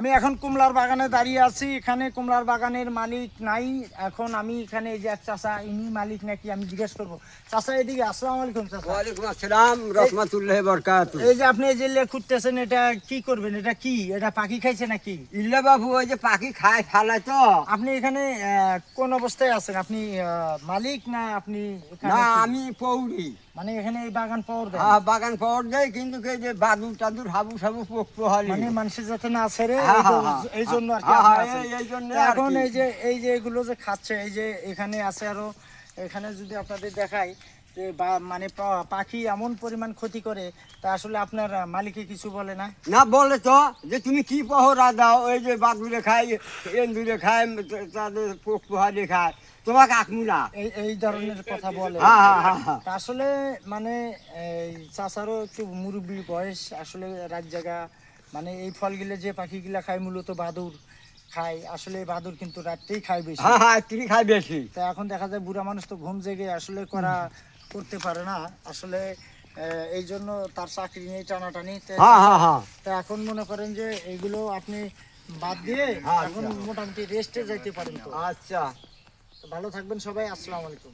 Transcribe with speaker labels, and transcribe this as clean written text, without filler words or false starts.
Speaker 1: আমি এখন কমলার বাগানে দাঁড়িয়ে আছি। এখানে কমলার বাগানের মালিক নাই। এখন আমি এখানে এই যে এক চাচা, ইনি মালিক নাকি আমি জিজ্ঞেস করবো। চাচা এদিকে, আসসালামু আলাইকুম চাচা।
Speaker 2: ওয়ালাইকুম আসসালাম রহমাতুল্লাহ বরকাত।
Speaker 1: এই যে আপনি এই যে লে খুঁজতেছেন, এটা কি করবেন? এটা কি, এটা পাখি খাইছে নাকি?
Speaker 2: ইল্লা বাবু ওই যে পাখি খায় ফালায় তো।
Speaker 1: আপনি এখানে কোন অবস্থায় আছেন? আপনি মালিক না আপনি এখানে
Speaker 2: না
Speaker 1: কি?
Speaker 2: আমি পৌরি।
Speaker 1: মানে এখানে এই বাগান পাওয়ার দেয়?
Speaker 2: হ্যাঁ বাগান পাওয়ার দেয়, কিন্তু এই যে বাদুর টাদুর হাবু সাবু পোক পোহালি
Speaker 1: মানে মানুষের যাতে না ছেড়ে,
Speaker 2: হ্যাঁ, হ্যাঁ, হ্যাঁ।
Speaker 1: এই জন্য আর কি
Speaker 2: হ্যাঁ,
Speaker 1: আপনি
Speaker 2: হ্যাঁ,
Speaker 1: আছেন।
Speaker 2: এই জন্য
Speaker 1: তো
Speaker 2: আর
Speaker 1: এখন
Speaker 2: কি।
Speaker 1: এই যে এগুলো যে খাচ্ছে, এই যে এখানে আছে আরো, এখানে যদি আপনাদের দেখাই যে মানে পাখি এমন পরিমাণ ক্ষতি করে, তা আসলে আপনার মালিকে কিছু বলে না?
Speaker 2: না বলে তো যে তুমি কি পহরা দাও, ওই যে বাদুরে খায়, এন্দুরে খায়, তাদের পোক পোহালি খায়, তোমাকে আঁকমু না।
Speaker 1: এই ধরনের কথা বলে।
Speaker 2: হ্যাঁ, হ্যাঁ, হ্যাঁ, হ্যাঁ।
Speaker 1: তা আসলে মানে এই চাচারও একটু মুরব্বী বয়স, আসলে রাত জায়গা, মানে এই ফলগুলো যে পাখিগুলা খায় মূলত বাদুর খায়। আসলে বাদুর কিন্তু রাত্রেই খায় বেশি।
Speaker 2: হ্যাঁ হ্যাঁ তিনি খায় বেশি।
Speaker 1: তা এখন দেখা যায় বুড়া মানুষ তো ঘুম জেগে আসলে করতে পারে না আসলে। এই জন্য তার চাকরি নেই, টানাটানি।
Speaker 2: হ্যাঁ হ্যাঁ হ্যাঁ।
Speaker 1: তা এখন মনে করেন যে এইগুলো আপনি বাদ দিয়ে
Speaker 2: আচ্ছা।
Speaker 1: এখন মোটামুটি রেস্টে যাইতে পারেন। তো
Speaker 2: আচ্ছা।
Speaker 1: ভালো থাকবেন সবাই, আসসালামু আলাইকুম।